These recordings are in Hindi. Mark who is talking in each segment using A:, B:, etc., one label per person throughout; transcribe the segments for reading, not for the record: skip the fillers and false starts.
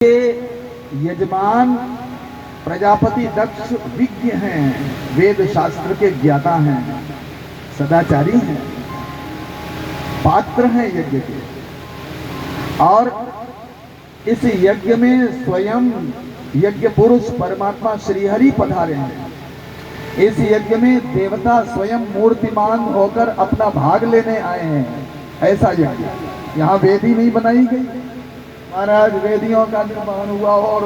A: के यजमान प्रजापति दक्ष विज्ञ हैं, वेद शास्त्र के ज्ञाता हैं, सदाचारी हैं, पात्र हैं यज्ञ के। और इस यज्ञ में स्वयं यज्ञ पुरुष परमात्मा श्रीहरि पधारे हैं। इस यज्ञ में देवता स्वयं मूर्तिमान होकर अपना भाग लेने आए हैं। ऐसा यज्ञ, यहाँ वेदी नहीं बनाई गई महाराज, वेदियों का निर्माण हुआ और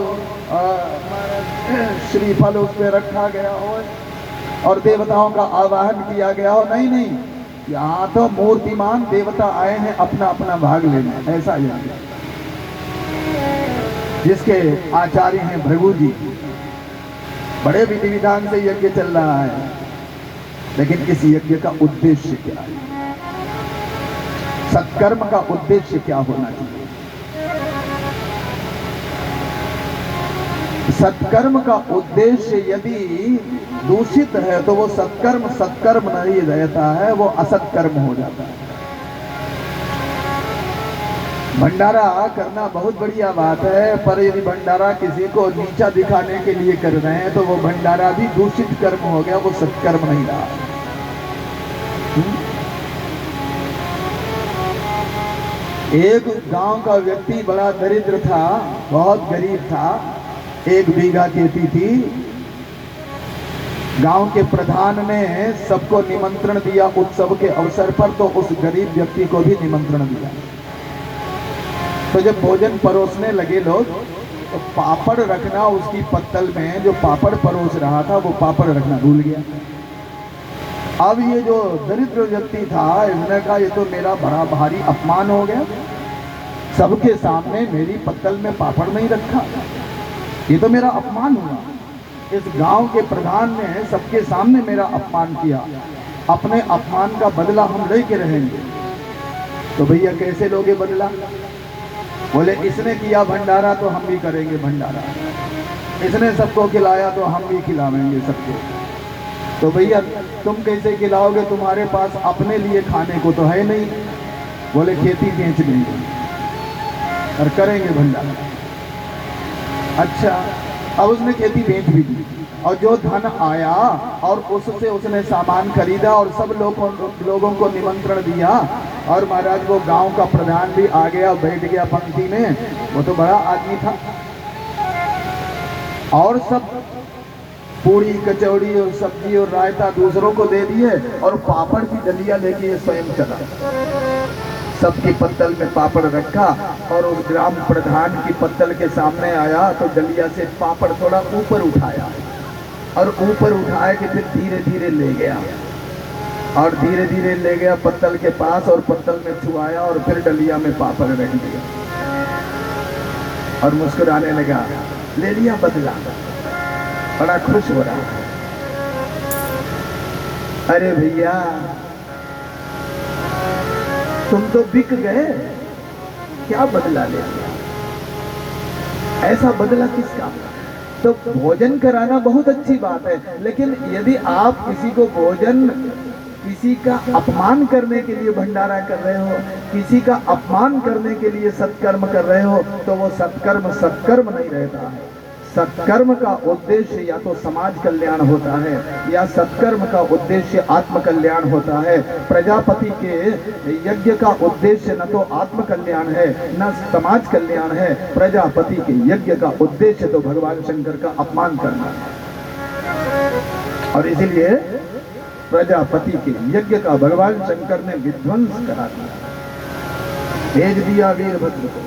A: श्रीफल उस पर रखा गया हो और देवताओं का आवाहन किया गया हो। नहीं नहीं, यहाँ तो मूर्तिमान देवता आए हैं अपना अपना भाग लेने। ऐसा यज्ञ जिसके आचार्य हैं भृगु जी, बड़े विधि विधान से यज्ञ चल रहा है। लेकिन इस यज्ञ का उद्देश्य क्या है? सत्कर्म का उद्देश्य क्या होना चाहिए? सत्कर्म का उद्देश्य यदि दूषित है तो वो सत्कर्म सत्कर्म नहीं रहता है, वो असत्कर्म हो जाता है। भंडारा करना बहुत बढ़िया बात है, पर यदि भंडारा किसी को नीचा दिखाने के लिए कर रहे हैं तो वो भंडारा भी दूषित कर्म हो गया, वो सत्कर्म नहीं रहा। एक गांव का व्यक्ति बड़ा दरिद्र था, बहुत गरीब था, 1 बीघा खेती थी। गांव के प्रधान ने सबको निमंत्रण दिया उत्सव के अवसर पर, तो उस गरीब व्यक्ति को भी निमंत्रण दिया। तो जब भोजन परोसने लगे लोग, तो पापड़ रखना उसकी पत्तल में, जो पापड़ परोस रहा था वो पापड़ रखना भूल गया। अब ये जो दरिद्र व्यक्ति था, इसने कहा ये तो मेरा बड़ा भारी अपमान हो गया, सबके सामने मेरी पत्तल में पापड़ नहीं रखा, ये तो मेरा अपमान हुआ। इस गांव के प्रधान ने सबके सामने मेरा अपमान किया, अपने अपमान का बदला हम लेके रहेंगे। तो भैया कैसे लोगे बदला? बोले इसने किया भंडारा तो हम भी करेंगे भंडारा, इसने सबको खिलाया तो हम भी खिलावेंगे सबको। तो भैया तुम कैसे खिलाओगे, तुम्हारे पास अपने लिए खाने को तो है नहीं। बोले खेती बेच देंगे और करेंगे भंडारा। अच्छा, अब उसने खेती बेच भी दी और जो धन आया और उससे उसने सामान खरीदा और सब लोगों को निमंत्रण दिया। और महाराज वो गांव का प्रधान भी आ गया, बैठ गया पंक्ति में, वो तो बड़ा आदमी था। और सब पूरी कचौड़ी और सब्जी और रायता दूसरों को दे दिए और पापड़ की डलिया लेके ये स्वयं चला। सबकी पत्तल में पापड़ रखा और उस ग्राम प्रधान की पत्तल के सामने आया तो डलिया से पापड़ थोड़ा ऊपर उठाया और ऊपर उठाया कि फिर धीरे धीरे ले गया और धीरे धीरे ले गया पत्तल के पास और पत्तल में छुआया और फिर डलिया में पापड़ रख दिया और मुस्कुराने लगा, ले लिया बदला, बड़ा खुश हो रहा है। अरे भैया तुम तो बिक गए, क्या बदला ले लिया? ऐसा बदला किसका? तो भोजन कराना बहुत अच्छी बात है, लेकिन यदि आप किसी को भोजन, किसी का अपमान करने के लिए भंडारा कर रहे हो, किसी का अपमान करने के लिए सत्कर्म कर रहे हो, तो वो सत्कर्म सत्कर्म नहीं रहता है। सत्कर्म का उद्देश्य या तो समाज कल्याण होता है या सत्कर्म का उद्देश्य आत्म कल्याण होता है। प्रजापति के यज्ञ का उद्देश्य न तो आत्म कल्याण है न समाज कल्याण है। प्रजापति के यज्ञ का उद्देश्य तो भगवान शंकर का अपमान करना है। और इसीलिए प्रजापति के यज्ञ का भगवान शंकर ने विध्वंस करा दिया, भेज दिया वीरभद्र को।